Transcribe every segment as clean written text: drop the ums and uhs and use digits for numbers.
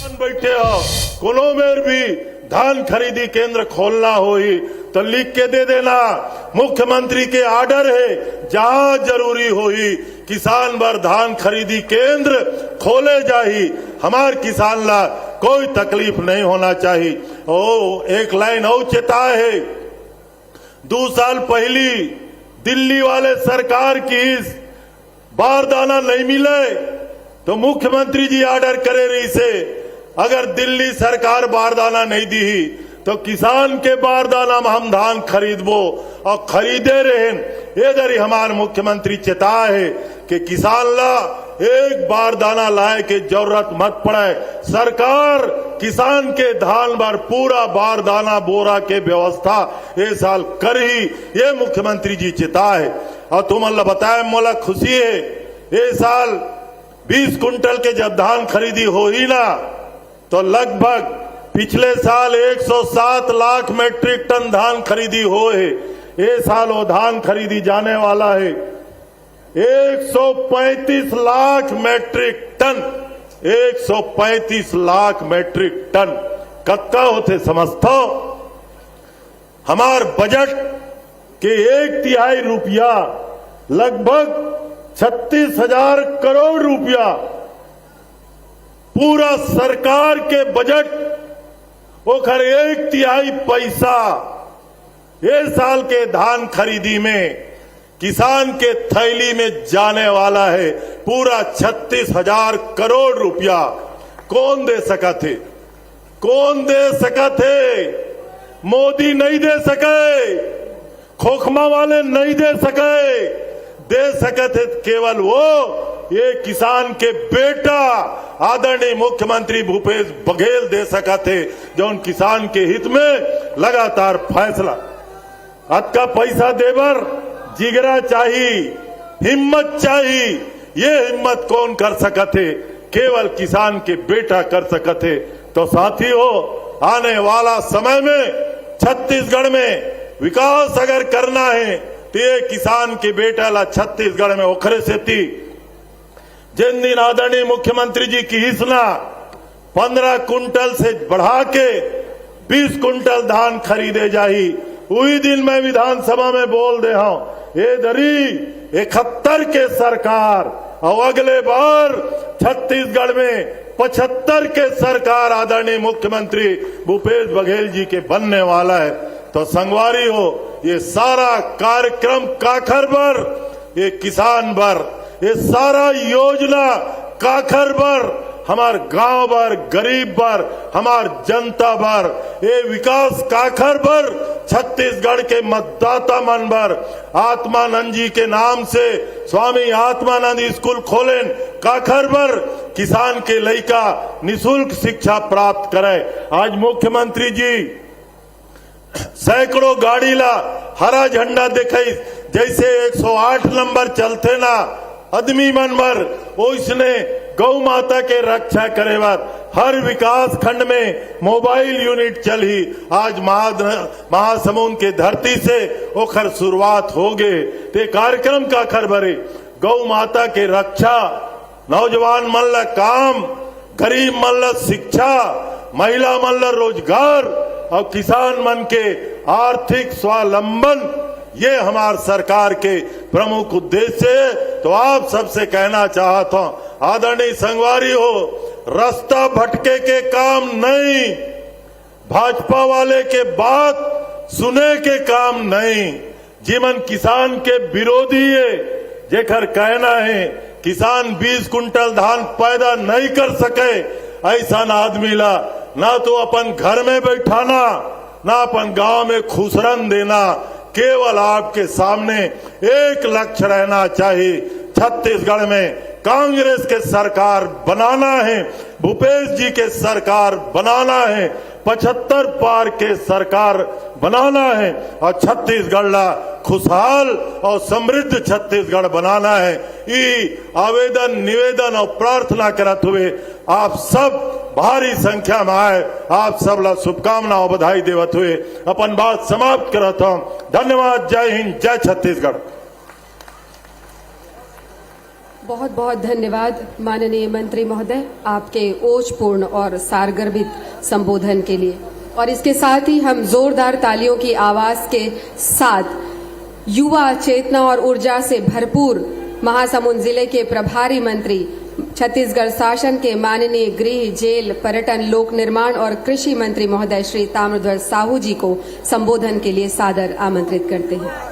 बैठे हो कोनो मेर भी धान खरीदी केंद्र खोलना होई तो लिख के दे देना। मुख्यमंत्री के आर्डर है, जहां जरूरी होई किसान बर धान खरीदी केंद्र खोले जाही। हमार किसान ला कोई तकलीफ नहीं होना चाहिए। ओ एक लाइन और चेता है, 2 साल पहली दिल्ली वाले सरकार की बारदाना नहीं मिले तो मुख्यमंत्री जी ऑर्डर करे रही से अगर दिल्ली सरकार बारदाना नहीं दी तो किसान के बारदाना में हम धान खरीदबो और खरीदे रहे। इधर ही हमारे मुख्यमंत्री चेता है कि किसान ला एक बारदाना लाए के जरूरत मत पड़े। सरकार किसान के धान बार पूरा बारदाना बोरा के व्यवस्था ये साल कर ही, ये मुख्यमंत्री जी चेता है। और तुम अल्लाह बताए मोला खुशी है, ये साल 20 कुंटल के जब धान खरीदी हो ही ना तो लगभग पिछले साल 107 लाख मेट्रिक टन धान खरीदी हो है। ये साल वो धान खरीदी जाने वाला है 135 lakh metric ton. 135 lakh metric ton कत्ता होते समझतो। हमार बजट के 1/3 रुपया लगभग 36,000 करोड़ रुपया पूरा सरकार के बजट ओखर 1/3 पैसा ये साल के धान खरीदी में किसान के थैली में जाने वाला है। पूरा 36,000 करोड़ रुपया कौन दे सका थे? कौन दे सका थे? मोदी नहीं दे सके, खोखमा वाले नहीं दे सके। दे सके थे केवल वो ये किसान के बेटा आदरणीय मुख्यमंत्री भूपेश बघेल दे सका थे, जो उन किसान के हित में लगातार फैसला। अत का पैसा देवर जिगरा चाहिए, हिम्मत चाहिए। ये हिम्मत कौन कर सका थे? केवल किसान के बेटा कर सका थे। तो साथियों, आने वाला समय में छत्तीसगढ़ में विकास अगर करना है तो ये किसान के बेटा ला छत्तीसगढ़ में ओखरे से थी। जिन दिन आदरणीय मुख्यमंत्री जी की हिस्सा 15 कुंटल से बढ़ा के 20 कुंटल धान खरीदे जाही, वही दिन मैं विधानसभा में बोल दे हूं ये दरी 71 के सरकार और अगले बार छत्तीसगढ़ में 75 के सरकार आदरणीय मुख्यमंत्री भूपेश बघेल जी के बनने वाला है। तो संगवारी हो, ये सारा कार्यक्रम काखर बर, ये किसान बर, ये सारा योजना काखर बर, हमार गांव बर, गरीब बर, हमार जनता बर, ये विकास काखर बर, छत्तीसगढ़ के मतदाता मन बर। आत्मानंद जी के नाम से स्वामी आत्मानंद स्कूल खोलें काखर बर, किसान के लड़का निशुल्क शिक्षा प्राप्त करे। आज मुख्यमंत्री जी सैकड़ों गाड़ी ला हरा झंडा दिखाई, जैसे 108 नंबर चलते ना आदमी मन बर, उसने गौ माता के रक्षा करे बार हर विकास खंड में मोबाइल यूनिट चली। आज महासमुंद के धरती से ओखर शुरुआत हो गए। ते कार्यक्रम का खरबरे गौ माता के रक्षा, नौजवान मन ला काम, गरीब मन ला शिक्षा, महिला मन ला रोजगार और किसान मन के आर्थिक स्वावलंबन, ये हमार सरकार के प्रमुख उद्देश्य है। तो आप सबसे कहना चाहता हूं आदरणीय संगवारी हो, रास्ता भटके के काम नहीं, भाजपा वाले के बात सुने के काम नहीं। जीवन किसान के विरोधी है, जेकर कहना है किसान 20 कुंटल धान पैदा नहीं कर सके, ऐसा आदमी ला ना तो अपन घर में बैठाना, ना अपन गांव में खुसरन देना। केवल आपके सामने एक लक्ष्य रहना चाहिए, छत्तीसगढ़ में कांग्रेस के सरकार बनाना है, भूपेश जी के सरकार बनाना है, 75 पार के सरकार बनाना है और छत्तीसगढ़ ला खुशहाल और समृद्ध छत्तीसगढ़ बनाना है। ये आवेदन, निवेदन और प्रार्थना करते हुए आप सब भारी संख्या में आए, आप सब ला शुभकामना और बधाई देवत हुए अपन बात समाप्त करता हूं। धन्यवाद। जय हिंद, जय छत्तीसगढ़। बहुत बहुत धन्यवाद माननीय मंत्री महोदय, आपके ओजपूर्ण और सारगर्भित संबोधन के लिए। और इसके साथ ही हम जोरदार तालियों की आवाज के साथ युवा चेतना और ऊर्जा से भरपूर महासमुंद जिले के प्रभारी मंत्री, छत्तीसगढ़ शासन के माननीय गृह, जेल, पर्यटन, लोक निर्माण और कृषि मंत्री महोदय श्री ताम्रध्वज साहू जी को संबोधन के लिए सादर आमंत्रित करते हैं।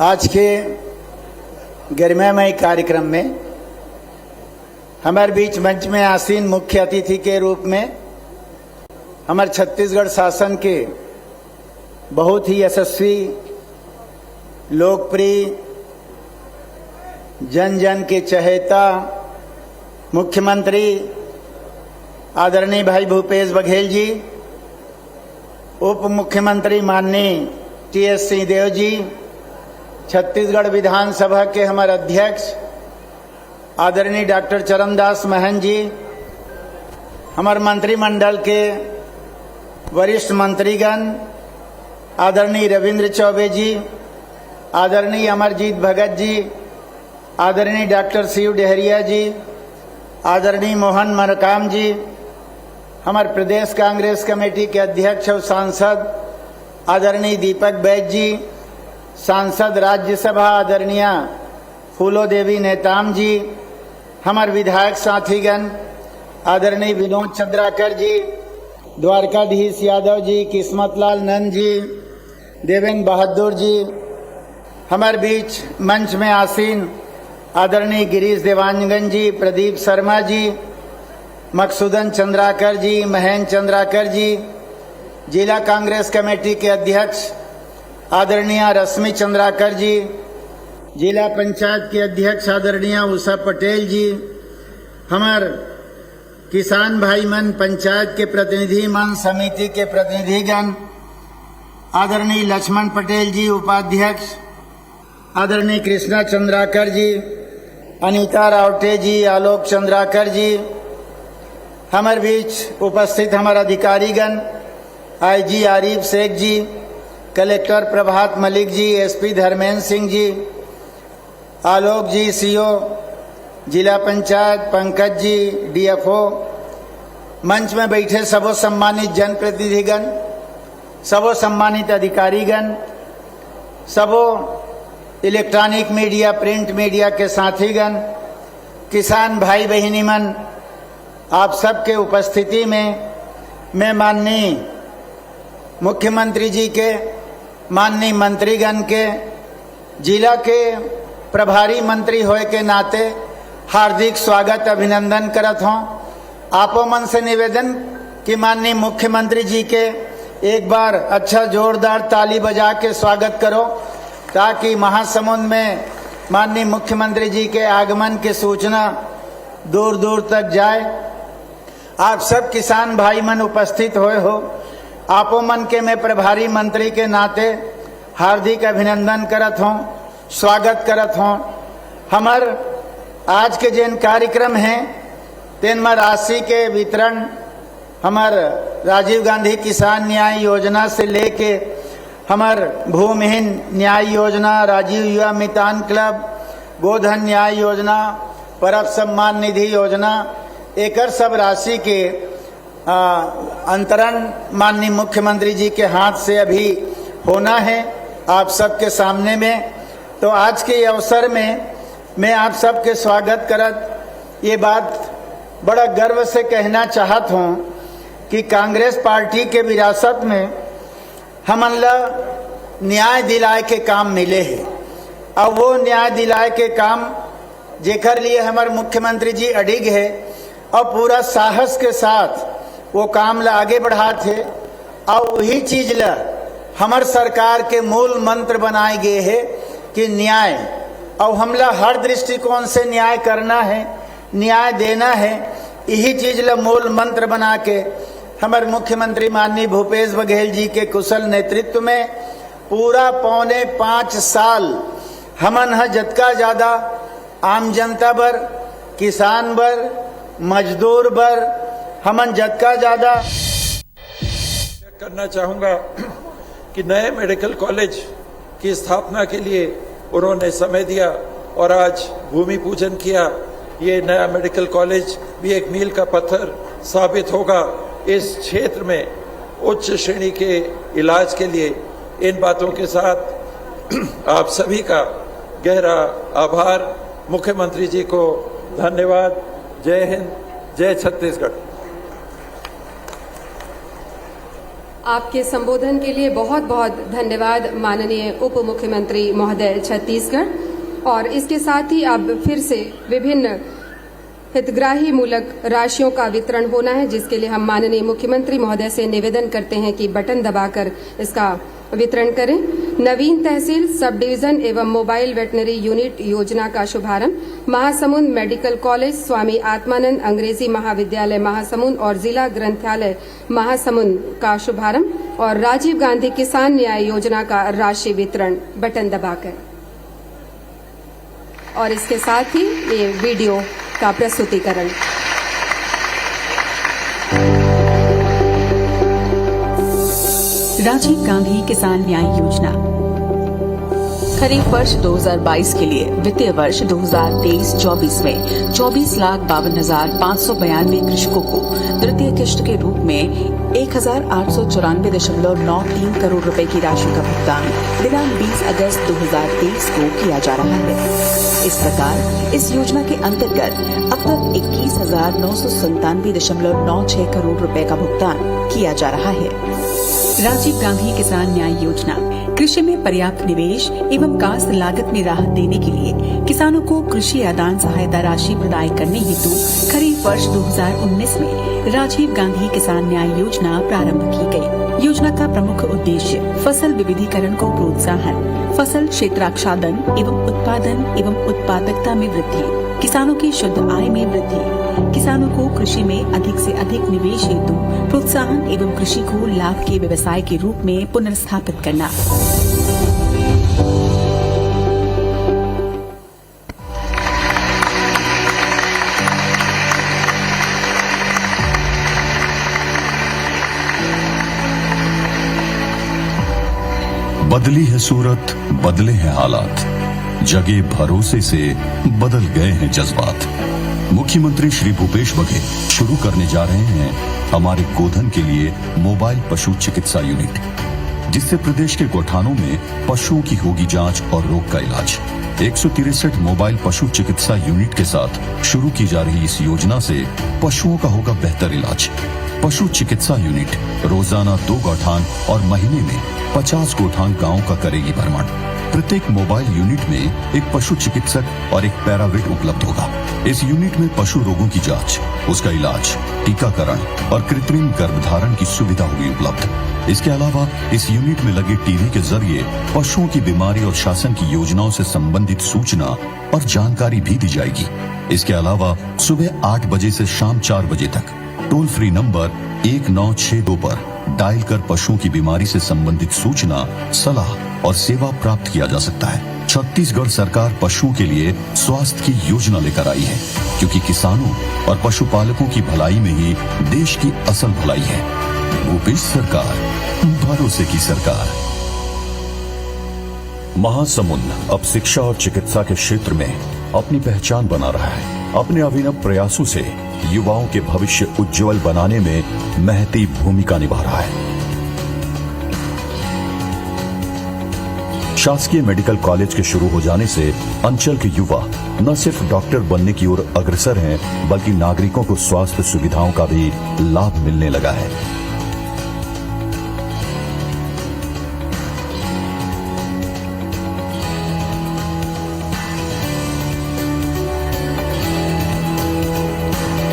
आज के गरिमामय कार्यक्रम में हमारे बीच मंच में आसीन मुख्य अतिथि के रूप में हमारे छत्तीसगढ़ शासन के बहुत ही यशस्वी, लोकप्रिय, जन जन के चहेता मुख्यमंत्री आदरणीय भाई भूपेश बघेल जी, उप मुख्यमंत्री माननीय टी.एस. सिंहदेव जी, छत्तीसगढ़ विधानसभा के हमारे अध्यक्ष आदरणीय डॉक्टर चरणदास महंत जी, हमारे मंत्रिमंडल के वरिष्ठ मंत्रीगण आदरणीय रविंद्र चौबे जी, आदरणीय अमरजीत भगत जी, आदरणीय डॉक्टर शिव डहरिया जी, आदरणीय मोहन मरकाम जी, हमारे प्रदेश कांग्रेस कमेटी के अध्यक्ष और सांसद आदरणीय दीपक बैज जी, सांसद राज्यसभा आदरणीय फूलो देवी नेताम जी, हमारे विधायक साथीगण आदरणीय विनोद चंद्राकर जी, द्वारकाधीश यादव जी, किस्मतलाल नंद जी, देवेंद्र बहादुर जी, हमारे बीच मंच में आसीन आदरणीय गिरीश देवांगन जी, प्रदीप शर्मा जी, मकसूदन चंद्राकर जी, महेंद्र चंद्राकर जी, जिला कांग्रेस कमेटी के अध्यक्ष आदरणीय रश्मि चंद्राकर जी, जिला पंचायत के अध्यक्ष आदरणीय उषा पटेल जी, हमार किसान भाई मन, पंचायत के प्रतिनिधि मन, समिति के प्रतिनिधिगण आदरणीय लक्ष्मण पटेल जी, उपाध्यक्ष आदरणीय कृष्णा चंद्राकर जी, अनीता रावटे जी, आलोक चंद्राकर जी, हमारे बीच उपस्थित हमारे अधिकारीगण आईजी आरिफ शेख जी, कलेक्टर प्रभात मलिक जी, एसपी धर्मेंद्र सिंह जी, आलोक जी सीओ जिला पंचायत, पंकज जी डीएफओ, मंच में बैठे सबो सम्मानित जनप्रतिनिधिगण, सबो सम्मानित अधिकारीगण, सबो इलेक्ट्रॉनिक मीडिया, प्रिंट मीडिया के साथीगण, किसान भाई बहिनी मन, आप सबके उपस्थिति में मैं माननीय मुख्यमंत्री जी के, माननीय मंत्रीगण के, जिला के प्रभारी मंत्री होए के नाते हार्दिक स्वागत अभिनंदन करत हूँ। आपो मन से निवेदन कि माननीय मुख्यमंत्री जी के एक बार अच्छा जोरदार ताली बजा के स्वागत करो, ताकि महासमुंद में माननीय मुख्यमंत्री जी के आगमन की सूचना दूर दूर तक जाए। आप सब किसान भाई मन उपस्थित हुए हो, आपो मन के मैं प्रभारी मंत्री के नाते हार्दिक अभिनंदन करत हूँ, स्वागत करत हूँ। हमार आज के जिन कार्यक्रम हैं तेन में राशि के वितरण हमार राजीव गांधी किसान न्याय योजना से लेके हमार भूमिहीन न्याय योजना, राजीव युवा मितान क्लब, गोधन न्याय योजना, परब सम्मान निधि योजना, एकर सब राशि के अंतरण माननीय मुख्यमंत्री जी के हाथ से अभी होना है आप सबके सामने में। तो आज के अवसर में मैं आप सबके स्वागत करत ये बात बड़ा गर्व से कहना चाहत हूँ कि कांग्रेस पार्टी के विरासत में हमन ला न्याय दिलाए के काम मिले हैं। अब वो न्याय दिलाए के काम जेकर लिए हमारे मुख्यमंत्री जी अडिग है और पूरा साहस के साथ वो काम ला आगे बढ़ा थे, और वही चीज ला हमार सरकार के मूल मंत्र बनाए गए है कि न्याय, और हमला हर दृष्टिकोण से न्याय करना है, न्याय देना है। यही चीज ला मूल मंत्र बना के हमारे मुख्यमंत्री माननीय भूपेश बघेल जी के कुशल नेतृत्व में पूरा 4.25 साल हमन ह जतका ज्यादा आम जनता बर, किसान बर, मजदूर बर हमन जतका ज्यादा करना चाहूँगा कि नए मेडिकल कॉलेज की स्थापना के लिए उन्होंने समय दिया और आज भूमि पूजन किया। ये नया मेडिकल कॉलेज भी एक मील का पत्थर साबित होगा इस क्षेत्र में उच्च श्रेणी के इलाज के लिए। इन बातों के साथ आप सभी का गहरा आभार। मुख्यमंत्री जी को धन्यवाद। जय हिंद, जय छत्तीसगढ़। आपके संबोधन के लिए बहुत बहुत धन्यवाद माननीय उप मुख्यमंत्री महोदय छत्तीसगढ़। और इसके साथ ही अब फिर से विभिन्न हितग्राही मूलक राशियों का वितरण होना है, जिसके लिए हम माननीय मुख्यमंत्री महोदय से निवेदन करते हैं कि बटन दबाकर इसका वितरण करें। नवीन तहसील सब डिवीजन एवं मोबाइल वेटनरी यूनिट योजना का शुभारंभ, महासमुंद मेडिकल कॉलेज, स्वामी आत्मानंद अंग्रेजी महाविद्यालय महासमुंद और जिला ग्रंथालय महासमुंद का शुभारंभ और राजीव गांधी किसान न्याय योजना का राशि वितरण बटन दबाकर। और इसके साथ ही ये वीडियो का प्रस्तुतिकरण। राजीव गांधी किसान न्याय योजना खरीफ वर्ष 2022 के लिए वित्तीय वर्ष 2023-24 में 24,52,592 कृषकों को तृतीय किश्त के रूप में 1,894.93 करोड़ रुपए की राशि का भुगतान दिनांक 20 अगस्त 2023 को किया जा रहा है। इस प्रकार इस योजना के अंतर्गत अब तक 21,997.96 करोड़ रुपए का भुगतान किया जा रहा है। राजीव गांधी किसान न्याय योजना कृषि में पर्याप्त निवेश एवं काश्त लागत में राहत देने के लिए किसानों को कृषि आदान सहायता राशि प्रदान करने हेतु खरीफ वर्ष 2019 में राजीव गांधी किसान न्याय योजना प्रारंभ की गई। योजना का प्रमुख उद्देश्य फसल विविधीकरण को प्रोत्साहन, फसल क्षेत्राच्छादन एवं उत्पादन एवं उत्पादकता में वृद्धि, किसानों की शुद्ध आय में वृद्धि, किसानों को कृषि में अधिक से अधिक निवेश हेतु प्रोत्साहन एवं कृषि को लाभ के व्यवसाय के रूप में पुनर्स्थापित करना। बदली है सूरत, बदले हैं हालात, जगे भरोसे से बदल गए हैं जज्बात। मुख्यमंत्री श्री भूपेश बघेल शुरू करने जा रहे हैं हमारे गोधन के लिए मोबाइल पशु चिकित्सा यूनिट, जिससे प्रदेश के गौठानों में पशुओं की होगी जांच और रोग का इलाज। 163 मोबाइल पशु चिकित्सा यूनिट के साथ शुरू की जा रही इस योजना से पशुओं का होगा बेहतर इलाज। पशु चिकित्सा यूनिट रोजाना 2 गौठान और महीने में 50 गौठान गांव का करेगी भ्रमण। प्रत्येक मोबाइल यूनिट में एक पशु चिकित्सक और एक पैरावेट उपलब्ध होगा। इस यूनिट में पशु रोगों की जांच, उसका इलाज, टीकाकरण और कृत्रिम गर्भधारण की सुविधा होगी उपलब्ध। इसके अलावा इस यूनिट में लगे टीवी के जरिए पशुओं की बीमारी और शासन की योजनाओं से संबंधित सूचना और जानकारी भी दी जाएगी। इसके अलावा सुबह 8 बजे से शाम 4 बजे तक टोल फ्री नंबर 1962 पर डायल कर पशुओं की बीमारी से संबंधित सूचना, सलाह और सेवा प्राप्त किया जा सकता है। छत्तीसगढ़ सरकार पशुओं के लिए स्वास्थ्य की योजना लेकर आई है, क्योंकि किसानों और पशुपालकों की भलाई में ही देश की असल भलाई है। भूपेश सरकार, भरोसे की सरकार। महासमुंद अब शिक्षा और चिकित्सा के क्षेत्र में अपनी पहचान बना रहा है। अपने अभिनव प्रयासों से युवाओं के भविष्य उज्जवल बनाने में महती भूमिका निभा रहा है। शासकीय मेडिकल कॉलेज के शुरू हो जाने से अंचल के युवा न सिर्फ डॉक्टर बनने की ओर अग्रसर हैं, बल्कि नागरिकों को स्वास्थ्य सुविधाओं का भी लाभ मिलने लगा है।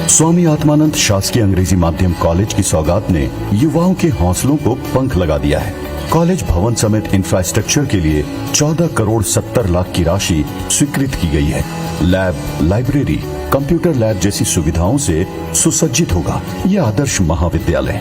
स्वामी आत्मानंद शासकीय अंग्रेजी माध्यम कॉलेज की सौगात ने युवाओं के हौसलों को पंख लगा दिया है। कॉलेज भवन समेत इंफ्रास्ट्रक्चर के लिए 14 करोड़ 70 लाख की राशि स्वीकृत की गई है। लैब, लाइब्रेरी, कंप्यूटर लैब जैसी सुविधाओं से सुसज्जित होगा यह आदर्श महाविद्यालय।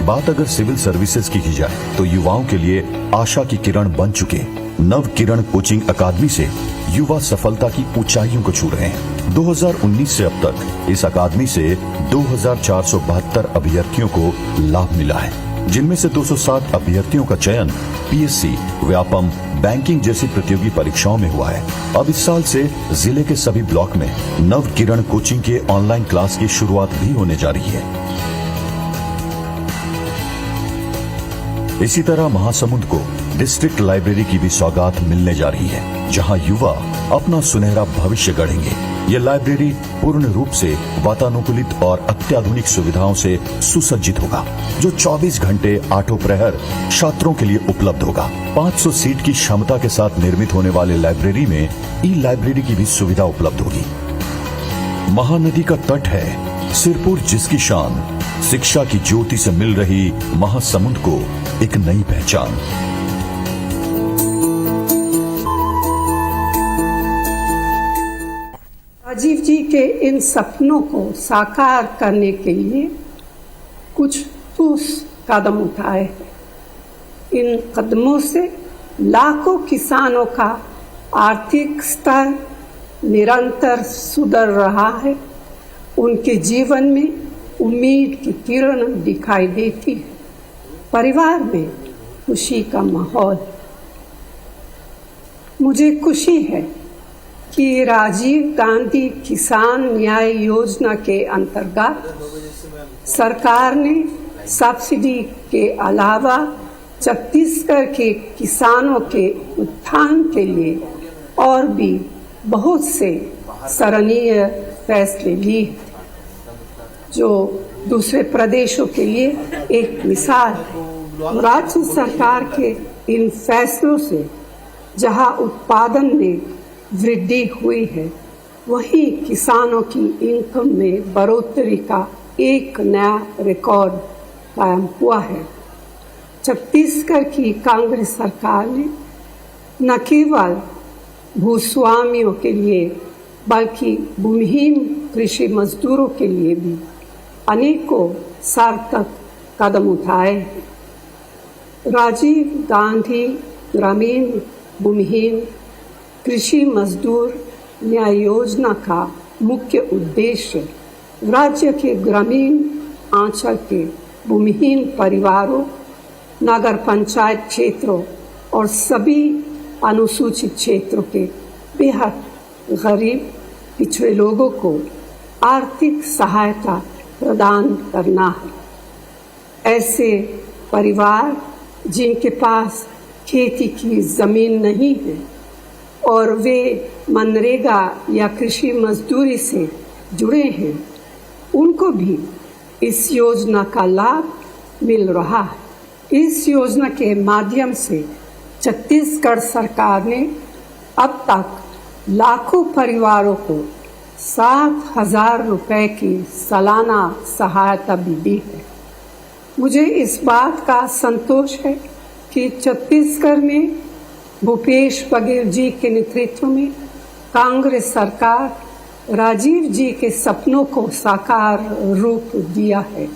बात अगर सिविल सर्विसेज की जाए तो युवाओं के लिए आशा की किरण बन चुके नव किरण कोचिंग अकादमी से युवा सफलता की ऊंचाइयों को छू रहे हैं। 2019 से अब तक इस अकादमी से 2472 अभ्यर्थियों को लाभ मिला है, जिनमें से 207 अभ्यर्थियों का चयन पीएससी, व्यापम, बैंकिंग जैसी प्रतियोगी परीक्षाओं में हुआ है। अब इस साल से जिले के सभी ब्लॉक में नव किरण कोचिंग के ऑनलाइन क्लास की शुरुआत भी होने जा रही है। इसी तरह महासमुंद को डिस्ट्रिक्ट लाइब्रेरी की भी सौगात मिलने जा रही है, जहां युवा अपना सुनहरा भविष्य गढ़ेंगे। ये लाइब्रेरी पूर्ण रूप से वातानुकूलित और अत्याधुनिक सुविधाओं से सुसज्जित होगा, जो 24 घंटे आठों प्रहर छात्रों के लिए उपलब्ध होगा। 500 सीट की क्षमता के साथ निर्मित होने वाले लाइब्रेरी में ई लाइब्रेरी की भी सुविधा उपलब्ध होगी। महानदी का तट है सिरपुर, जिसकी शान शिक्षा की ज्योति से मिल रही महासमुंद को एक नई पहचान। राजीव जी के इन सपनों को साकार करने के लिए कुछ ठोस कदम उठाए हैं। इन कदमों से लाखों किसानों का आर्थिक स्तर निरंतर सुधर रहा है। उनके जीवन में उम्मीद की किरण दिखाई देती है। परिवार में खुशी का माहौल। मुझे खुशी है कि राजीव गांधी किसान न्याय योजना के अंतर्गत सरकार ने सब्सिडी के अलावा छत्तीसगढ़ के किसानों के उत्थान के लिए और भी बहुत से सराहनीय फैसले लिए, जो दूसरे प्रदेशों के लिए एक मिसाल है। राज्य सरकार के इन फैसलों से जहां उत्पादन में वृद्धि हुई है, वहीं किसानों की इनकम में बढ़ोतरी का एक नया रिकॉर्ड कायम हुआ है। छत्तीसगढ़ की कांग्रेस सरकार ने न केवल भूस्वामियों के लिए बल्कि भूमिहीन कृषि मजदूरों के लिए भी अनेकों सार्थक कदम उठाए हैं। राजीव गांधी ग्रामीण भूमिहीन कृषि मजदूर न्याय योजना का मुख्य उद्देश्य राज्य के ग्रामीण अंचल के भूमिहीन परिवारों, नगर पंचायत क्षेत्रों और सभी अनुसूचित क्षेत्रों के बेहद गरीब पिछड़े लोगों को आर्थिक सहायता प्रदान करना है। ऐसे परिवार जिनके पास खेती की जमीन नहीं है और वे मनरेगा या कृषि मजदूरी से जुड़े हैं, उनको भी इस योजना का लाभ मिल रहा है। इस योजना के माध्यम से छत्तीसगढ़ सरकार ने अब तक लाखों परिवारों को 7,000 रुपए की सालाना सहायता भी दी है। मुझे इस बात का संतोष है कि छत्तीसगढ़ में भूपेश बघेल जी के नेतृत्व में कांग्रेस सरकार राजीव जी के सपनों को साकार रूप दिया है।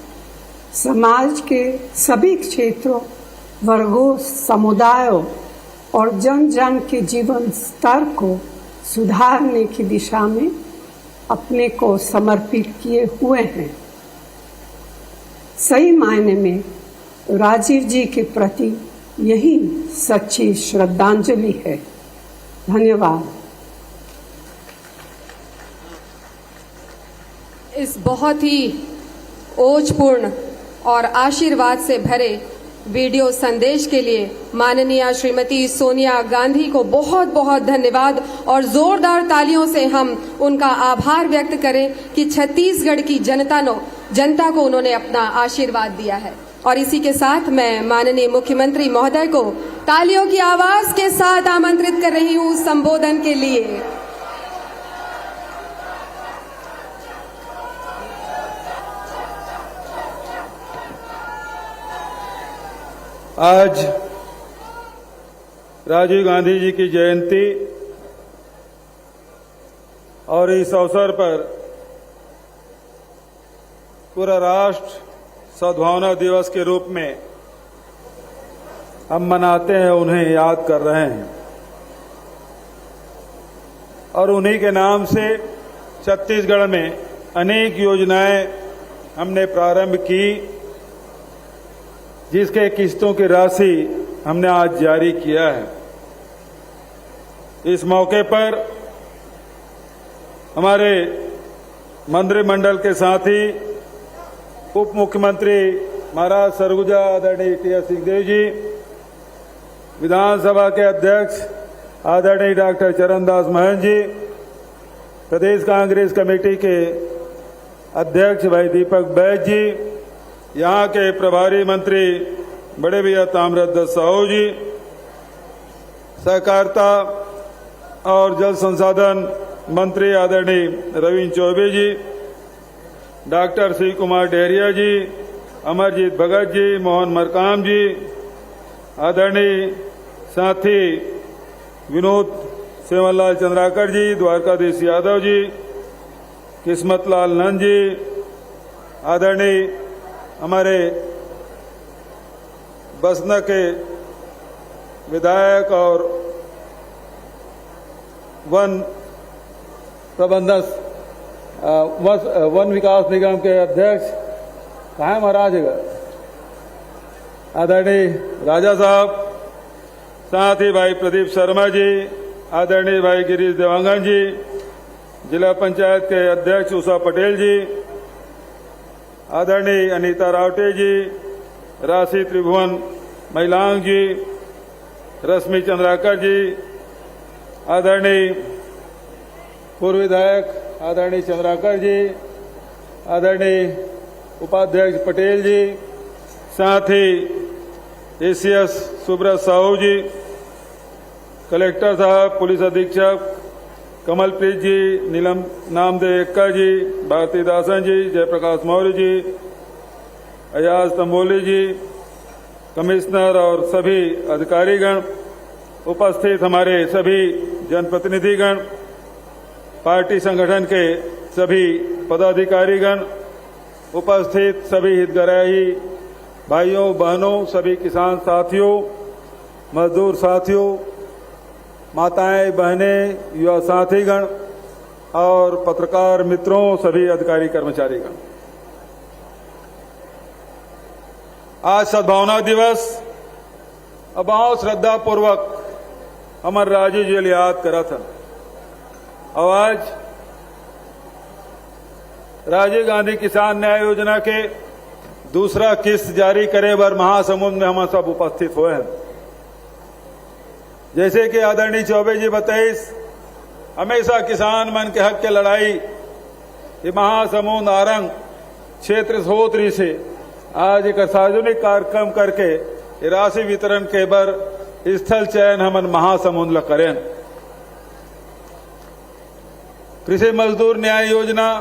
समाज के सभी क्षेत्रों, वर्गों, समुदायों और जन जन के जीवन स्तर को सुधारने की दिशा में अपने को समर्पित किए हुए हैं। सही मायने में राजीव जी के प्रति यही सच्ची श्रद्धांजलि है। धन्यवाद। इस बहुत ही ओजपूर्ण और आशीर्वाद से भरे वीडियो संदेश के लिए माननीय श्रीमती सोनिया गांधी को बहुत बहुत धन्यवाद और जोरदार तालियों से हम उनका आभार व्यक्त करें कि छत्तीसगढ़ की जनता को उन्होंने अपना आशीर्वाद दिया है। और इसी के साथ मैं माननीय मुख्यमंत्री महोदय को तालियों की आवाज के साथ आमंत्रित कर रही हूं संबोधन के लिए। आज राजीव गांधी जी की जयंती और इस अवसर पर पूरा राष्ट्र सद्भावना दिवस के रूप में हम मनाते हैं, उन्हें याद कर रहे हैं और उन्हीं के नाम से छत्तीसगढ़ में अनेक योजनाएं हमने प्रारंभ की, जिसके किस्तों की राशि हमने आज जारी किया है। इस मौके पर हमारे मंत्रिमंडल के साथी उप मुख्यमंत्री महाराज सरगुजा आदरणीय टी.एस. सिंहदेव जी, विधानसभा के अध्यक्ष आदरणीय डॉक्टर चरणदास महंत जी, प्रदेश कांग्रेस कमेटी के अध्यक्ष भाई दीपक बैज जी, यहाँ के प्रभारी मंत्री बड़े भैया ताम्रध्वज साहू जी, सहकारिता और जल संसाधन मंत्री आदरणीय रविंद्र चौबे जी, डॉक्टर श्री कुमार डेहरिया जी, अमरजीत भगत जी, मोहन मरकाम जी, आदरणीय साथी विनोद सेवनलाल चंद्राकर जी, द्वारकाधीश यादव जी, किस्मतलाल नंद जी, आदरणीय हमारे बसना के विधायक और वन प्रबंधन वन विकास निगम के अध्यक्ष कहाँ है महाराज, आदरणीय राजा साहब, साथ ही भाई प्रदीप शर्मा जी, आदरणीय भाई गिरीश देवांगन जी, जिला पंचायत के अध्यक्ष उषा पटेल जी, आदरणीय अनीता रावटे जी, राशि त्रिभुवन महिलांग जी, रश्मि चंद्राकर जी, आदरणीय पूर्व विधायक आदरणीय चंद्राकर जी, आदरणीय उपाध्यक्ष पटेल जी, साथ ही एसीएस सुब्रत साहू जी, कलेक्टर साहब, पुलिस अधीक्षक कमलप्रीत जी, नीलम नामदेव एक्का जी, भारती दासन जी, जयप्रकाश मौर्य जी, अयाज तंबोली जी, कमिश्नर और सभी अधिकारीगण, उपस्थित हमारे सभी जनप्रतिनिधिगण, पार्टी संगठन के सभी पदाधिकारीगण, उपस्थित सभी हितग्राही भाइयों बहनों, सभी किसान साथियों, मजदूर साथियों, माताएं बहनें, युवा साथीगण और पत्रकार मित्रों, सभी अधिकारी कर्मचारीगण, आज सद्भावना दिवस बहुत श्रद्धा पूर्वक हमार राजीव जी याद करा था और आज राजीव गांधी किसान न्याय योजना के दूसरा किस्त जारी करे बर महासमुंद में हम सब उपस्थित हुए हैं। जैसे कि आदरणीय चौबे जी बताइस, हमेशा किसान मन के हक के लड़ाई ये महासमुंद आरंग क्षेत्र सोत्री से आज एक सार्वजनिक कार्यक्रम करके राशि वितरण के बर स्थल चयन हमन महासमुंद ल करें। कृषि मजदूर न्याय योजना,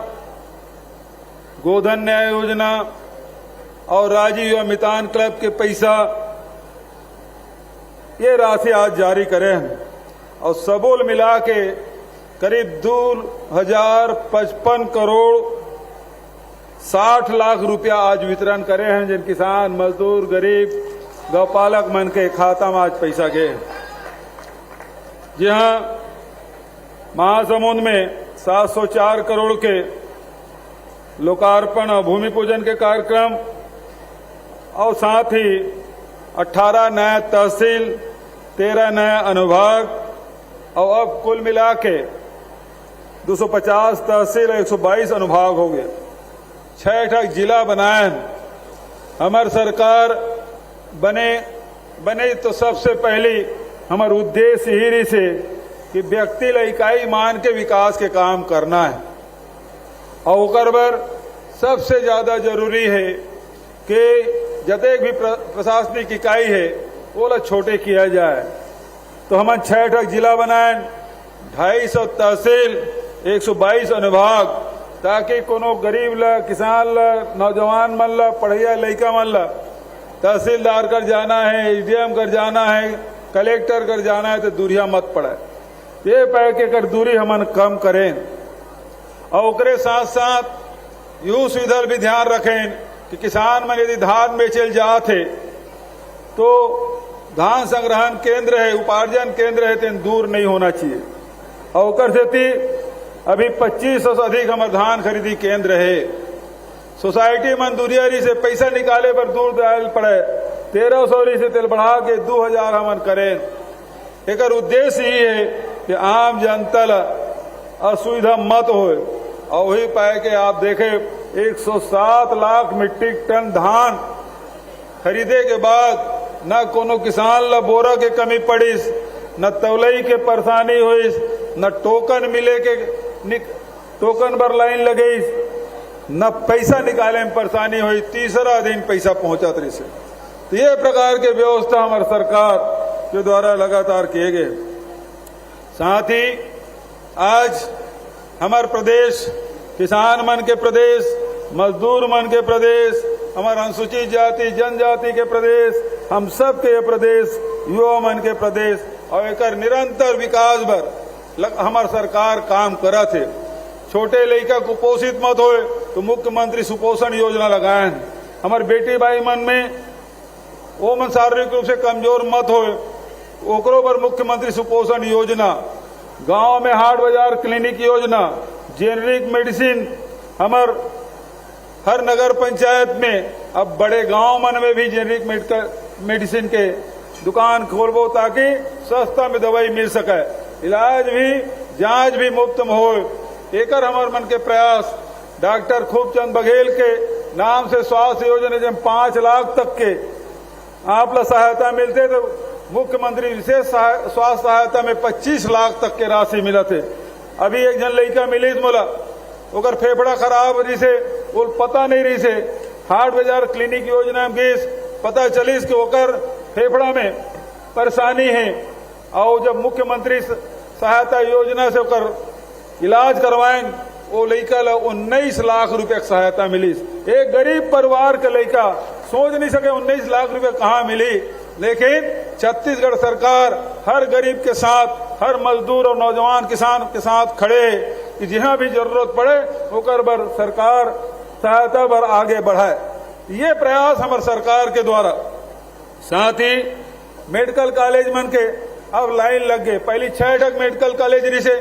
गोधन न्याय योजना और राजीव युवा मितान क्लब के पैसा ये राशि आज जारी करें और सबोल मिला के करीब 2055 करोड़ 60 लाख रुपया आज वितरण करे हैं, जिन किसान मजदूर गरीब गौपालक मन के खाता में आज पैसा गए। जी हाँ, महासमुंद में 704 करोड़ के लोकार्पण और भूमि पूजन के कार्यक्रम और साथ ही 18 नया तहसील, 13 नया अनुभाग और अब कुल मिला के 250 तहसील 122 अनुभाग हो गए। 6 जिला बनाए। हमारी सरकार बने तो सबसे पहली हमारा उद्देश्य ही रही से कि व्यक्ति ल इकाई मान के विकास के काम करना है और ओकर बर सबसे ज्यादा जरूरी है कि जतेक भी प्रशासनिक इकाई है वो ला छोटे किया जाए। तो हम 6 जिला बनाए, 250 तहसील, 122 अनुभाग, ताकि कोनो गरीब ला, किसान ला, नौजवान मन ला, पढ़िया लड़का मन ला तहसीलदार कर जाना है, एसडीएम कर जाना है, कलेक्टर कर जाना है तो दूरिया मत पड़े। ये पैक के कर दूरी हमन कम करें और ओकरे साथ साथ यूं सुविधा भी ध्यान रखें कि किसान मन यदि धान बेचल जाते तो धान संग्रहण केंद्र है, उपार्जन केंद्र है, तेन दूर नहीं होना चाहिए। और से अभी 2500 से अधिक हमारे धान खरीदी केंद्र है। सोसाइटी मन दुरियारी से पैसा निकाले पर दूर जाए पड़े, 1300 से तेल बढ़ा के 2000 हमन करें। एक उद्देश्य ही है कि आम जनता ला असुविधा मत हो। और वही पाए के आप देखे 107 लाख मीट्रिक टन धान खरीदे के बाद न कोनो किसान ला बोरा के कमी पड़ीस, न तौलई के परेशानी हुई, न टोकन मिले के टोकन पर लाइन लगेस, न पैसा निकाले में परेशानी हुई, तीसरा दिन पैसा पहुंचा तरी से। तो ये प्रकार के व्यवस्था हमारी सरकार के द्वारा लगातार किए गए। साथ ही आज हमारे प्रदेश किसान मन के प्रदेश, मजदूर मन के प्रदेश, हमारे अनुसूचित जाति जनजाति के प्रदेश, हम सब के प्रदेश, युवा मन के प्रदेश और एक निरंतर विकास पर हमार सरकार काम करा थे। छोटे लड़का कुपोषित मत होए तो मुख्यमंत्री सुपोषण योजना लगाए। हमारे बेटी भाई मन में वो मन शारीरिक रूप से कमजोर मत होए, ओकरो पर मुख्यमंत्री सुपोषण योजना, गांव में हाट बाजार क्लिनिक योजना, जेनरिक मेडिसिन हमार हर नगर पंचायत में, अब बड़े गांव मन में भी जेनरिक मेडिसिन के दुकान खोलबो ताकि सस्ता में दवाई मिल सके, इलाज भी जांच भी मुफ्त में हो। एकर हमार मन के प्रयास डॉक्टर खूबचंद बघेल के नाम से स्वास्थ्य योजना जब 5 लाख तक के आप ला सहायता मिलते तो मुख्यमंत्री विशेष स्वास्थ्य सहायता में 25 लाख तक के राशि मिला थे। अभी एक जन लड़का मिली मोला, ओकर फेफड़ा खराब रही से, वो पता नहीं रही से, हाट बाजार क्लिनिक योजना में गई, पता चली कि ओकर फेफड़ा में परेशानी है। और जब मुख्यमंत्री सहायता योजना से ओकर इलाज करवाएं, वो लड़का ला 19 लाख रुपए की सहायता मिली। एक गरीब परिवार का लड़का सोच नहीं सके 19 लाख रुपए कहाँ मिली, लेकिन छत्तीसगढ़ सरकार हर गरीब के साथ, हर मजदूर और नौजवान किसान के साथ खड़े कि जहां भी जरूरत पड़े ओकर बर सरकार सहायता बर आगे बढ़ाए। ये प्रयास हमारे सरकार के द्वारा। साथ ही मेडिकल कॉलेज मन के अब लाइन लग गए। पहली 6 ठक मेडिकल कॉलेज रही से,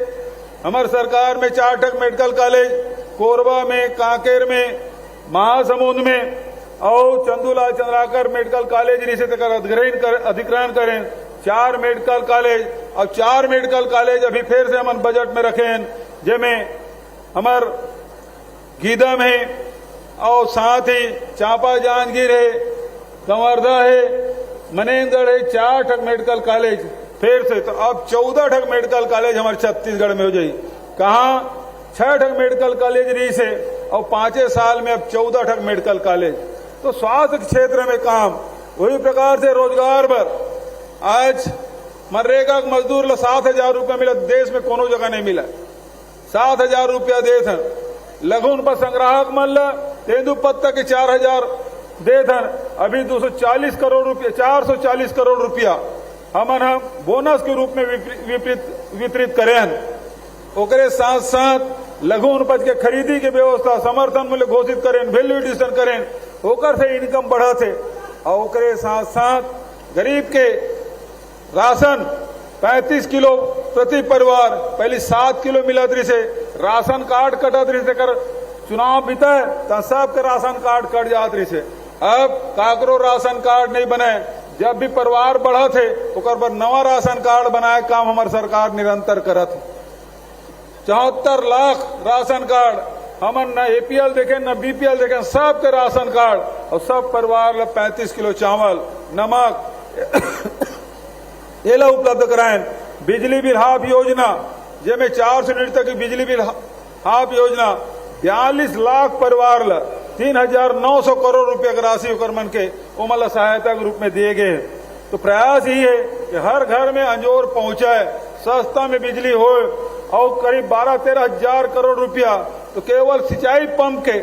हमारे सरकार में 4 ठक मेडिकल कॉलेज कोरबा में, कांकेर में, महासमुंद में और चंदूलाल चंद्राकर मेडिकल कॉलेज रही से अधिग्रहण करें। 4 मेडिकल कॉलेज और 4 मेडिकल कॉलेज अभी फिर से हम बजट में रखें, जिसमें हमार गीदम है और साथ ही चांपा जांजगीर है, कंवरदा है, मनेंद्र है। 4 ठक मेडिकल कॉलेज फिर से, तो अब 14 ठक मेडिकल कॉलेज हमारे छत्तीसगढ़ में हो जाए। कहाँ 6 ठक मेडिकल कॉलेज रही से और 5 साल में अब 14 ठक मेडिकल कॉलेज। तो स्वास्थ्य क्षेत्र में काम, वही प्रकार से रोजगार पर आज मनरेगा के मजदूर ला 7,000 रुपया मिला, देश में कोनो जगह नहीं मिला। 7,000 रुपया देत हैं। लघुन पर संग्राहक मन ला तेंदुपत्ता के 4,000 देत हैं। अभी 240 करोड़ रुपया, 440 करोड़ रुपया हम बोनस के रूप में वितरित करें। ओकरे साथ साथ लघु उपज के खरीदी के व्यवस्था, समर्थन मूल्य घोषित करें, वैल्यू एडिशन करें, ओकर से इनकम बढ़ा थे। और ओकरे साथ साथ गरीब के राशन 35 किलो प्रति परिवार, पहले 7 किलो मिलत रही से, राशन कार्ड कटत रही से, कर चुनाव बीता तो सबके राशन कार्ड कट जात रही से। अब काकरो राशन कार्ड नहीं बने, जब भी परिवार बढ़ा थे ओकर पर नवा राशन कार्ड बनाए काम हमारी सरकार निरंतर करत। 74 लाख राशन कार्ड हमन न एपीएल देखे न बीपीएल देखे, सबके राशन कार्ड और सब परिवार ला 35 किलो चावल, नमक ये ला उपलब्ध कराएं। बिजली बिल हाफ योजना, जिसमें 400 यूनिट तक की बिजली बिल हाफ योजना, 42 लाख परिवार ला 3,900 करोड़ रुपया की राशि ओकर मन के ओमला सहायता के रूप में दिए गए। तो प्रयास ही है कि हर घर में अंजोर पहुंचाए, सस्ता में बिजली हो, और करीब 12-13 हजार करोड़ रुपया तो केवल सिंचाई पंप के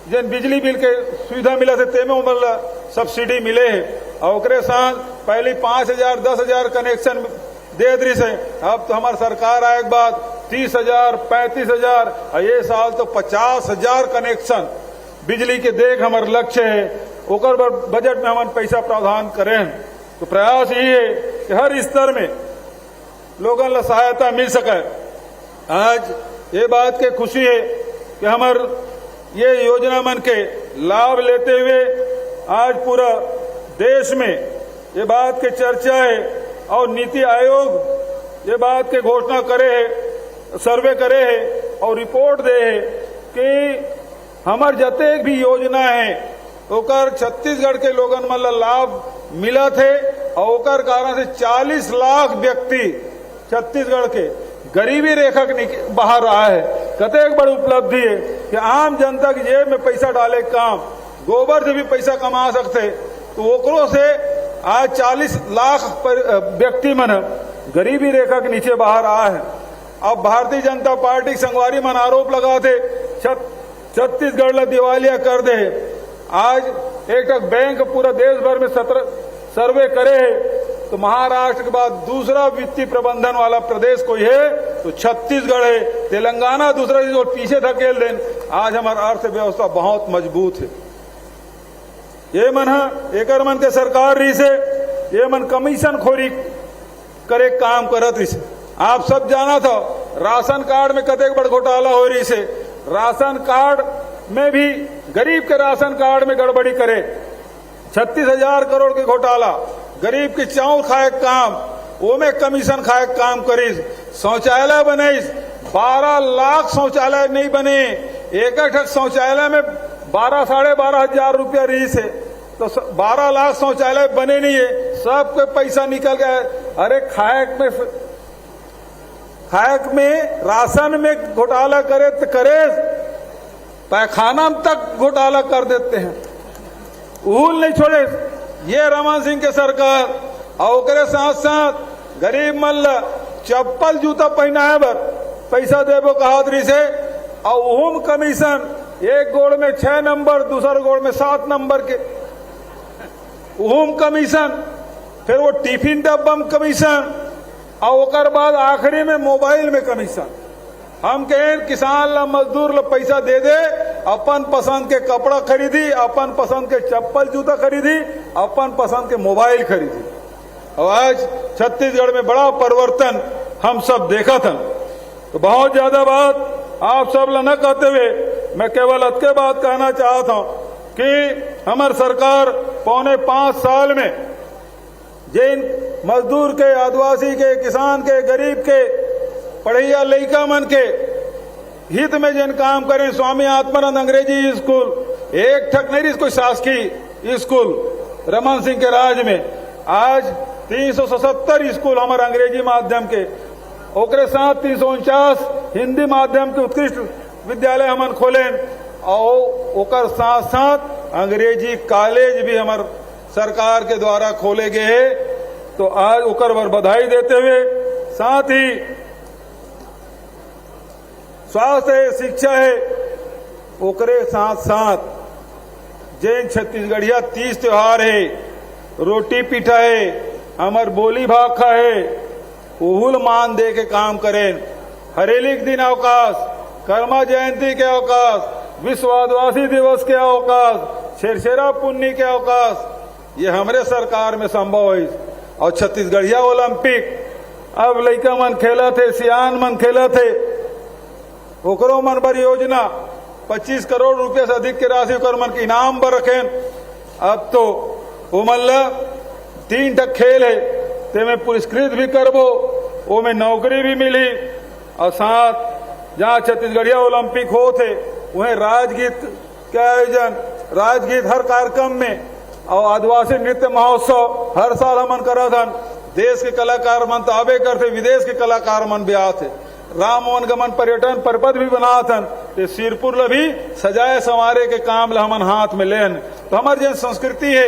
जिन बिजली बिल के सुविधा मिला थे तेमें उमला सब्सिडी मिले है। और ओकरे साथ पहले 5,000 10,000 कनेक्शन दे दी से, अब तो हमारी सरकार आए के बाद 30,000 35,000 और ये साल तो 50,000 कनेक्शन बिजली के देख हमार लक्ष्य है, ओकर बर बजट में हम पैसा प्रावधान करें। तो प्रयास ये है कि हर स्तर में लोगों ला सहायता मिल सके। आज ये बात के खुशी है कि हमार ये योजना मन के लाभ लेते हुए आज पूरा देश में ये बात के चर्चा है और नीति आयोग ये बात के घोषणा करे है, सर्वे करे है और रिपोर्ट दे है कि हमार जते भी योजना है ओकर छत्तीसगढ़ के लोगन मन ला लाभ मिला थे और ओकर कारण से 40 लाख व्यक्ति छत्तीसगढ़ के गरीबी रेखा के बाहर रहा है। कतेक बड़ी उपलब्धि है कि आम जनता की जेब में पैसा डाले काम, गोबर से भी पैसा कमा सकते, तो ओकरों से आज 40 लाख व्यक्ति मन गरीबी रेखा के नीचे बाहर आया है। अब भारतीय जनता पार्टी संगवारी मन आरोप लगाते छत्तीसगढ़ ला दिवालिया कर दे। आज एक बैंक पूरा देश भर में 17 सर्वे करे है तो महाराष्ट्र के बाद दूसरा वित्तीय प्रबंधन वाला प्रदेश कोई है तो छत्तीसगढ़ है। तेलंगाना दूसरा चीज और पीछे धकेल दें। आज हमारा अर्थव्यवस्था बहुत मजबूत है। ये मन एकर मन के सरकार रही से ये मन कमीशन खोरी करे काम करत रही से। आप सब जाना था राशन कार्ड में कतेक बड़ घोटाला हो रही से। राशन कार्ड में भी गरीब के राशन कार्ड में गड़बड़ी करे, 36,000 करोड़ के घोटाला, गरीब के चाउर खाए काम, वो में कमीशन खाए काम करीस। शौचालय बने 12 लाख शौचालय नहीं बने, एक शौचालय में 12-12.5 हजार रुपया रही से, तो 12 लाख शौचालय बने नहीं है, सबके पैसा निकल गया। अरे खायक में राशन में घोटाला करे तो करे, पैखाना तक घोटाला कर देते हैं, उहुल नहीं छोड़े। ये रमन सिंह के सरकार और साथ साथ गरीब मन चप्पल जूता पहनाए बर पैसा देबो कहात रही से और उहुम कमीशन, एक गोड़ में 6 नंबर दूसर गोड़ में 7 नंबर के उहुम कमीशन, फिर वो टिफिन डब्बा में कमीशन और ओकर बाद आखिरी में मोबाइल में कमीशन। हम कहें किसान ला मजदूर ला पैसा दे दे, अपन पसंद के कपड़ा खरीदी, अपन पसंद के चप्पल जूता खरीदी, अपन पसंद के मोबाइल खरीदी। और आज छत्तीसगढ़ में बड़ा परिवर्तन हम सब देखा था। तो बहुत ज्यादा बात आप सब ला न कहते हुए मैं केवल अतके बात कहना चाहता हूं कि हमारी सरकार पौने 5 साल में जिन मजदूर के, आदिवासी के, किसान के, गरीब के, पढ़ैया लड़का मन के हित में जिन काम करें, स्वामी आत्मानंद अंग्रेजी स्कूल, एक ठक नहीं रही कोई शासकीय स्कूल रमन सिंह के राज में, आज 377 स्कूल हमारे अंग्रेजी माध्यम के, ओकरे साथ 349 हिंदी माध्यम के उत्कृष्ट विद्यालय हमन खोले और ओकर साथ साथ अंग्रेजी कॉलेज भी हमार सरकार के द्वारा खोले गए हैं। तो आज ओकर बर बधाई देते हुए साथ ही स्वास्थ्य है, शिक्षा है, ओकरे साथ साथ जैन छत्तीसगढ़िया 30 त्योहार है, रोटी पीठा है, हमार बोली भाखा है, उहुल मान दे के काम करें। हरेली के दिन अवकाश, कर्मा जयंती के अवकाश, विश्व आदिवासी दिवस के अवकाश, शेरशेरा पुन्नी के अवकाश, ये हमारे सरकार में संभव है। और छत्तीसगढ़िया ओलंपिक अब लड़का मन खेला थे, सियान मन खेला थे, ओकरो मन बर योजना 25 करोड़ रुपया से अधिक की राशि ओकर मन के इनाम बर रखें। अब तो वो मन ला 3 ठक खेल है, ते में पुरस्कृत भी करबो, वो में नौकरी भी मिली और साथ जहाँ छत्तीसगढ़िया ओलंपिक हो थे वहीं राजगीत के आयोजन, राजगीत हर कार्यक्रम में और आदिवासी नृत्य महोत्सव हर साल हमन करा था। देश के कलाकार मन तो आबे करते, विदेश के कलाकार मन भी आते, राम वन गमन पर्यटन परपद भी बना था। सिरपुर ला भी सजाए संवारे के काम ला हमन हाथ में लेन। तो हमारी जो संस्कृति है,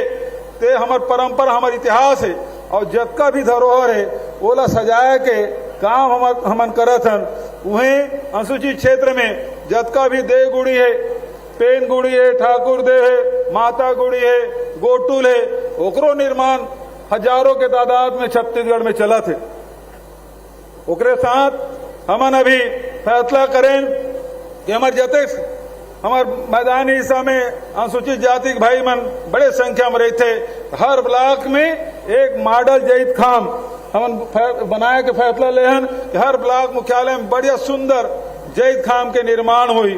ते हमार परंपरा, हमार इतिहास है और जतका भी धरोहर है ओला सजाए के काम हमन करत हन। वहीं अनुसूचित क्षेत्र में जतका भी देव गुड़ी है, पेन गुड़ी है, ठाकुर देव है, माता गुड़ी है, गोटुल है, ओकरो निर्माण हजारों के तादाद में छत्तीसगढ़ में चला थे। ओकरे साथ हमन अभी फैसला करें कि हमारे जते हमारे मैदानी हिस्सा में अनुसूचित जाति के भाई मन बड़े संख्या में रहते। हर ब्लॉक में एक मॉडल जईद खाम हम बनाए के फैसला लेहन कि हर ब्लॉक मुख्यालय में बढ़िया सुंदर जईद खाम के निर्माण हुई।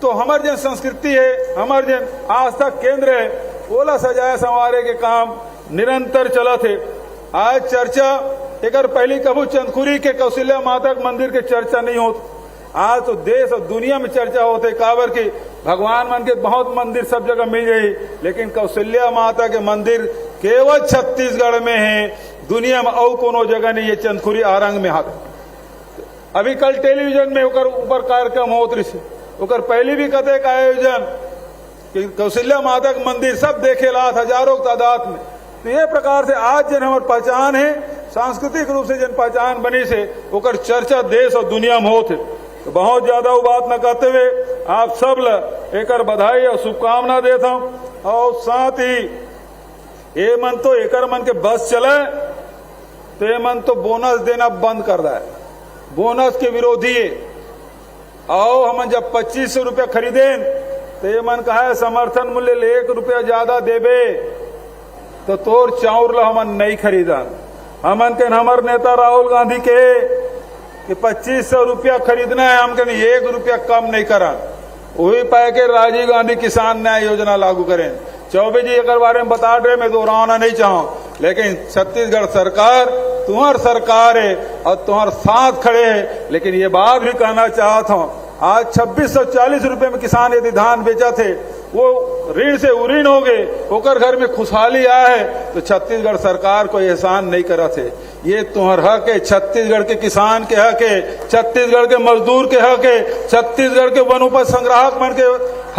तो हमारे जन संस्कृति है, हमारे जन आस्था केंद्र है, ओला सजाए संवारे के काम निरंतर चला थे। आज चर्चा एक पहली कभू चंदखुरी के कौशल्या माता के मंदिर के चर्चा नहीं होती। आज तो देश और दुनिया में चर्चा होते काबर की भगवान मन के बहुत मंदिर सब जगह मिल गई, लेकिन कौशल्या माता के मंदिर केवल छत्तीसगढ़ में है, दुनिया में और कोनो जगह नहीं। ये चंदखुरी आरंग में हाथ अभी कल टेलीविजन में ऊपर कार्यक्रम होत रही, पहली भी कते का आयोजन कि कौशल्या माता के मंदिर सब देखे लात हजारों तादाद में। तो ये प्रकार से आज जन हमारी पहचान है, सांस्कृतिक रूप से जन पहचान बनी से ओकर चर्चा देश और दुनिया में होते। तो बहुत ज्यादा वो बात न करते हुए आप सब एक बधाई और शुभकामना देता हूँ। और साथ ही ये मन तो एक मन के बस चले तो ये मन तो बोनस देना बंद कर रहा है, बोनस के विरोधी है। और हम जब 2500 रुपया खरीदें तो ये मन कहा है समर्थन मूल्य ले 1 रुपया ज्यादा देबे तो तोर चाउर ला हमन नहीं खरीदा। हमन के हमारे नेता राहुल गांधी के कि 2500 रुपया खरीदना है, हम कहीं 1 रुपया कम नहीं करा। वही पाए के राजीव गांधी किसान न्याय योजना लागू करें। चौबे जी एक बारे में बता रहे, मैं दोहराना नहीं चाहूँ, लेकिन छत्तीसगढ़ सरकार तुम्हार सरकार है और तुम्हारे साथ खड़े है। लेकिन ये बात भी कहना चाहता हूँ, आज 2640 रुपए में किसान यदि धान बेचा थे वो ऋण से उऋण हो गए, होकर घर में खुशहाली आया है, तो छत्तीसगढ़ सरकार को एहसान नहीं करा थे। ये तुम्हार हक है, छत्तीसगढ़ के किसान के हक है, छत्तीसगढ़ के मजदूर के हक है, छत्तीसगढ़ के वनोपज संग्राहक मन के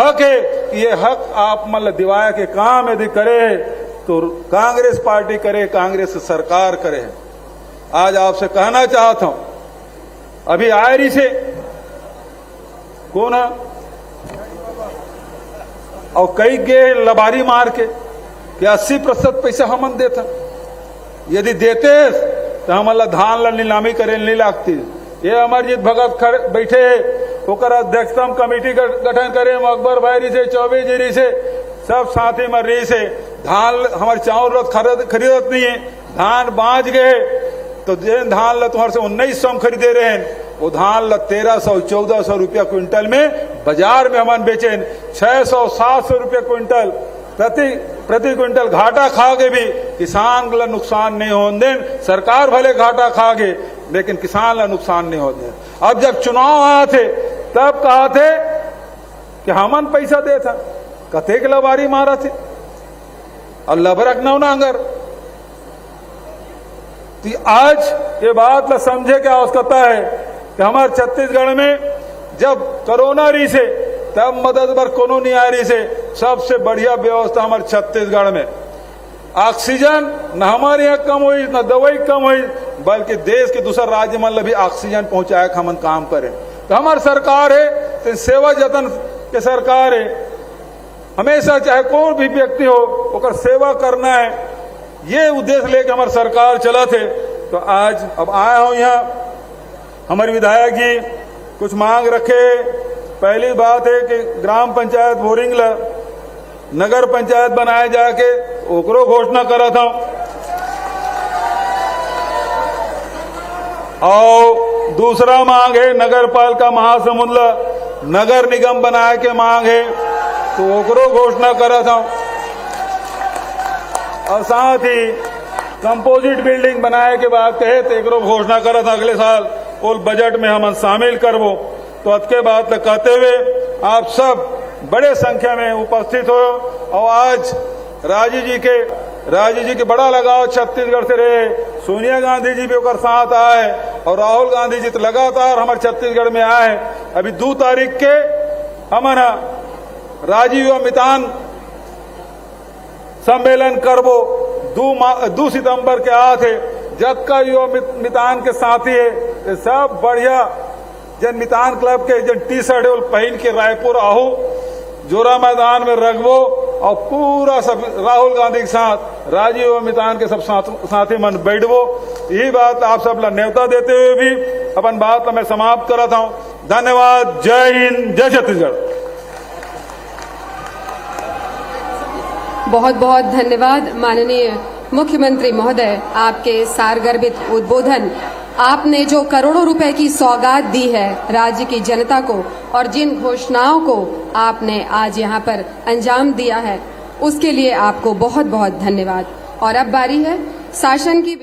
हक है। ये हक आप मतलब दिवाया के काम यदि करे तो कांग्रेस पार्टी करे, कांग्रेस सरकार करे। आज आपसे कहना चाहता हूं, अभी आयरी से कौन है और कई गे लबारी मार के कि 80% पैसा हमन देता, यदि देते तो हम धान ला नीलामी करे नहीं लागती। ये अमरजीत भगत बैठे होकर अध्यक्षता कमेटी का गठन करे, अकबर भाई से, चौबे जी से, सब साथी मर्री से धान हमारे चावल खरीदत नहीं है। धान बाँच गए तो धान ला तुम्हारे से 1900 में खरीदे रहे हैं, वो धान ला 1300-1400 रुपया क्विंटल में बाजार में हमन बेचे। 600-700 रुपया क्विंटल प्रति क्विंटल घाटा खा के भी किसान ला नुकसान नहीं होने दें। सरकार भले घाटा खा के, लेकिन किसान ला नुकसान नहीं होने दें। अब जब चुनाव आए थे तब कहा थे कि हमन पैसा दे था, कथे के लबारी मारा थे और लबरक नवनांगर। तो आज ये बात ला समझे क्या आवश्यकता है कि हमारे छत्तीसगढ़ में जब कोरोना रही से तब मदद बर कोनो नहीं आ रही से, सबसे बढ़िया व्यवस्था हमारे छत्तीसगढ़ में। ऑक्सीजन न हमारे यहाँ कम हुई, न दवाई कम हुई, बल्कि देश के दूसरा राज्य में भी ऑक्सीजन पहुंचाए हम काम करें। तो हमारी सरकार है तो सेवा जतन के सरकार है, हमेशा चाहे कोई भी व्यक्ति हो ओकर सेवा करना है, ये उद्देश्य लेके हमारी सरकार चला थे। तो आज अब आया हूं यहाँ, हमारे विधायक जी कुछ मांग रखे। पहली बात है कि ग्राम पंचायत बोरिंग ला नगर पंचायत बनाए जाके ओकरो घोषणा करा था। और दूसरा मांग है नगर पालिका महासमुंद ला नगर निगम बनाए के मांग है, तो ओकरो घोषणा करा था। और साथ ही कंपोजिट बिल्डिंग बनाए के बाद कहे तो एक घोषणा करा था अगले साल और बजट में हम शामिल करवो। तो अतके बात कहते हुए आप सब बड़े संख्या में उपस्थित हो। और आज राजीव जी के बड़ा लगाव छत्तीसगढ़ से रहे, सोनिया गांधी जी भी ओकर साथ आए और राहुल गांधी जी तो लगातार हमारे छत्तीसगढ़ में आए। अभी 2 तारीख के हमारा राजीव व मितान सम्मेलन करवो, 2 सितंबर के आ थे। जब का युवा मितान के साथी है, सब बढ़िया जन मितान क्लब के जन टी-शर्ट पहन के रायपुर आहू, जोरा मैदान में रखबो और पूरा सब राहुल गांधी के साथ राजीव मितान के सब साथी मन बैठबो। यही बात आप सब ला न्योता देते हुए भी अपन बात मैं समाप्त करता हूँ। धन्यवाद। जय हिंद, जय छत्तीसगढ़। बहुत बहुत धन्यवाद माननीय मुख्यमंत्री महोदय, आपके सारगर्भित उद्बोधन, आपने जो करोड़ों रुपए की सौगात दी है राज्य की जनता को और जिन घोषणाओं को आपने आज यहाँ पर अंजाम दिया है, उसके लिए आपको बहुत बहुत धन्यवाद। और अब बारी है शासन की